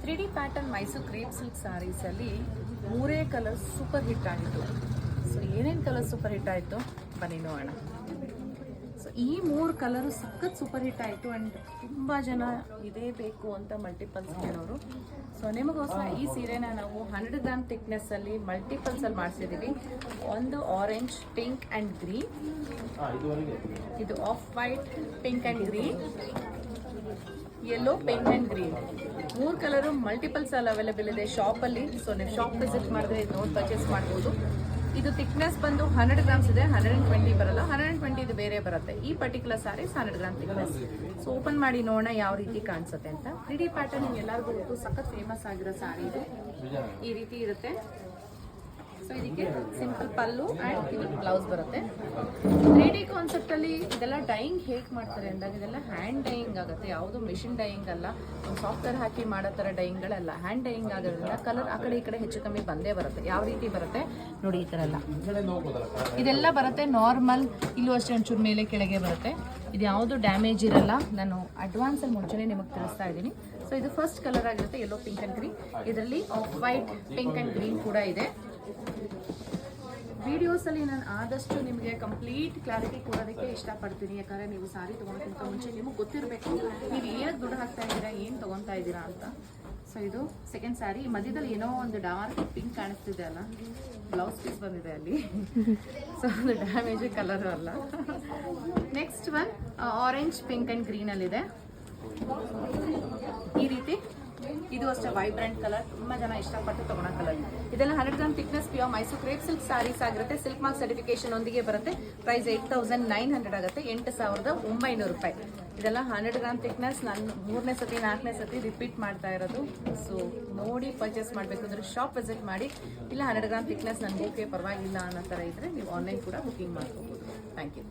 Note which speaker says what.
Speaker 1: 3D pattern Mysore crepe silk ಸ್ಯಾರೀಸಲ್ಲಿ ಮೂರೇ colour super hit ಆಗಿತ್ತು. ಸೊ ಏನೇನು ಕಲರ್ ಸೂಪರ್ ಹಿಟ್ ಆಯಿತು ಬನ್ನಿ ನೋಡೋಣ. ಸೊ ಈ ಮೂರು ಕಲರು ಸಖತ್ ಸೂಪರ್ ಹಿಟ್ ಆಯಿತು ಆ್ಯಂಡ್ ತುಂಬ ಜನ ಇದೇ ಬೇಕು ಅಂತ ಮಲ್ಟಿಪಲ್ಸ್ ಹೇಳೋರು. ಸೊ ನಿಮಗೋಸ್ಕರ ಈ ಸೀರೆನ ನಾವು 100 ಗ್ರಾಮ್ ಥಿಕ್ನೆಸ್ಸಲ್ಲಿ ಮಲ್ಟಿಪಲ್ಸಲ್ಲಿ ಮಾಡಿಸಿದ್ದೀವಿ. ಒಂದು ಆರೆಂಜ್, ಪಿಂಕ್ ಆ್ಯಂಡ್ ಗ್ರೀನ್, ಇದು of white, pink and green, yellow, pink and green, ಮೂರು ಕಲರು ಮಲ್ಟಿಪಲ್ಸ್ ಅಲ್ಲಿ ಅವೈಲೇಬಲ್ ಇದೆ ಶಾಪಲ್ಲಿ. ಸೊ ನೀವು ಶಾಪ್ ವಿಸಿಟ್ ಮಾಡಿದ್ರೆ ಇದು ನೋಡಿ ಪರ್ಚೇಸ್ ಮಾಡ್ಬೋದು. ಇದು ಥಿಕ್ನೆಸ್ ಬಂದು 100 ಗ್ರಾಮ್ಸ್ ಇದೆ, 120 ಬರಲ್ಲ, 120 ಇದು ಬೇರೆ ಬರುತ್ತೆ. ಈ particular sarees 100 gram thickness. So open ಮಾಡಿ ನೋಡೋಣ ಯಾವ ರೀತಿ ಕಾಣಿಸುತ್ತೆ ಅಂತ. 3D ಪ್ಯಾಟರ್ನ್ ನಿಮ್ಗೆ ಎಲ್ಲರಿಗೂ ಗೊತ್ತು, ಸಖತ್ ಫೇಮಸ್ ಆಗಿರೋ ಸ್ಯಾರಿ ಇದು. ಈ ರೀತಿ ಇರುತ್ತೆ. ಸೊ ಇದಕ್ಕೆ ಸಿಂಪಲ್ ಪಲ್ಲು ಆ್ಯಂಡ್ ಇದು ಬ್ಲೌಸ್ ಬರುತ್ತೆ. 3D ಕಾನ್ಸೆಪ್ಟಲ್ಲಿ ಇದೆಲ್ಲ ಡೈಯಿಂಗ್ ಹೇಗೆ ಮಾಡ್ತಾರೆ ಅಂದಾಗ ಇದೆಲ್ಲ ಹ್ಯಾಂಡ್ ಡೈಯಿಂಗ್ ಆಗುತ್ತೆ, ಯಾವುದು ಮಿಷಿನ್ ಡೈಯಿಂಗ್ ಅಲ್ಲ, ಒಂದು ಸಾಫ್ಟ್ವೇರ್ ಹಾಕಿ ಮಾಡೋ ಥರ ಡೈಯಿಂಗ್ಗಳೆಲ್ಲ ಹ್ಯಾಂಡ್ ಡೈಯಿಂಗ್ ಆಗೋದ್ರಿಂದ ಕಲರ್ ಆ ಕಡೆ ಈ ಕಡೆ ಹೆಚ್ಚು ಕಮ್ಮಿ ಬಂದೇ ಬರುತ್ತೆ. ಯಾವ ರೀತಿ ಬರುತ್ತೆ ನೋಡಿ, ಈ ಥರ ಎಲ್ಲ ಇದೆಲ್ಲ ಬರುತ್ತೆ ನಾರ್ಮಲ್. ಇಲ್ಲೂ ಅಷ್ಟೇ ಒಂಚೂರು ಮೇಲೆ ಕೆಳಗೆ ಬರುತ್ತೆ. ಇದು ಯಾವುದು ಡ್ಯಾಮೇಜ್ ಇರಲ್ಲ. ನಾನು ಅಡ್ವಾನ್ಸಲ್ಲಿ ಮುಂಚೆನೇ ನಿಮಗೆ ತಿಳಿಸ್ತಾ ಇದ್ದೀನಿ. ಸೊ ಇದು ಫಸ್ಟ್ ಕಲರ್ ಆಗಿರುತ್ತೆ, ಯೆಲ್ಲೋ, ಪಿಂಕ್ ಆ್ಯಂಡ್ ಗ್ರೀನ್. ಇದರಲ್ಲಿ of white, pink and green ಕೂಡ ಇದೆ. ವಿಡಿಯೋಸಲ್ಲಿ ನಾನು ಆದಷ್ಟು ನಿಮಗೆ ಕಂಪ್ಲೀಟ್ ಕ್ಲಾರಿಟಿ ಕೊಡೋದಕ್ಕೆ ಇಷ್ಟಪಡ್ತೀನಿ, ಯಾಕಂದರೆ ನೀವು ಸಾರಿ ತೊಗೊಳೋಕ್ಕಿಂತ ಮುಂಚೆ ನಿಮಗೆ ಗೊತ್ತಿರಬೇಕು ನೀವು ಏನಕ್ಕೆ ದುಡ್ಡು ಹಾಕ್ತಾ ಇದ್ದೀರಾ, ಏನು ತೊಗೊತಾ ಇದ್ದೀರಾ ಅಂತ. ಸೊ ಇದು ಸೆಕೆಂಡ್ ಸ್ಯಾರಿ. ಮಧ್ಯದಲ್ಲಿ ಏನೋ ಒಂದು ಡಾರ್ಕ್ ಪಿಂಕ್ ಕಾಣಿಸ್ತಿದೆ ಅಲ್ಲ, ಬ್ಲೌಸ್ ಪೀಸ್ ಬಂದಿದೆ ಅಲ್ಲಿ. ಸೊ ಅದು ಡ್ಯಾಮೇಜ್ ಕಲರು ಅಲ್ಲ. Next one orange, pink and ಗ್ರೀನಲ್ಲಿದೆ. ಈ ರೀತಿ ಇದು ಅಷ್ಟೇ ವೈಬ್ರೆಂಟ್ ಕಲರ್, ತುಂಬ ಜನ ಇಷ್ಟಪಟ್ಟು ತೊಗೊಳೋ ಕಲರ್. ಇದೆಲ್ಲ 100 gram thickness pure Mysore crepe silk saris ಆಗಿರುತ್ತೆ. ಸಿಲ್ಕ್ ಮಾರ್ಕ್ ಸರ್ಟಿಫಿಕೇಶನ್ ಒಂದಿಗೆ ಬರುತ್ತೆ. ಪ್ರೈಸ್ 8900 ಆಗುತ್ತೆ, 8900 ರೂಪಾಯಿ. ಇದೆಲ್ಲ 100 ಗ್ರಾಮ್ ಥಿಕ್ನೆಸ್. ನಾನು 3ನೇ ಸತಿ 4ನೇ ಸತಿ ರಿಪೀಟ್ ಮಾಡ್ತಾ ಇರೋದು. ಸೊ ನೋಡಿ ಪರ್ಚೇಸ್ ಮಾಡಬೇಕು ಅಂದರೆ ಶಾಪ್ ವಿಸಿಟ್ ಮಾಡಿ. ಇಲ್ಲ 100 ಗ್ರಾಮ್ ಥಿಕ್ನೆಸ್ ನನಗೆ ಓಕೆ ಪರವಾಗಿಲ್ಲ ಅನ್ನೋ ಥರ ಇದ್ದರೆ ನೀವು ಆನ್ಲೈನ್ ಕೂಡ ಬುಕಿಂಗ್ ಮಾಡ್ಕೋಬೋದು. Thank you.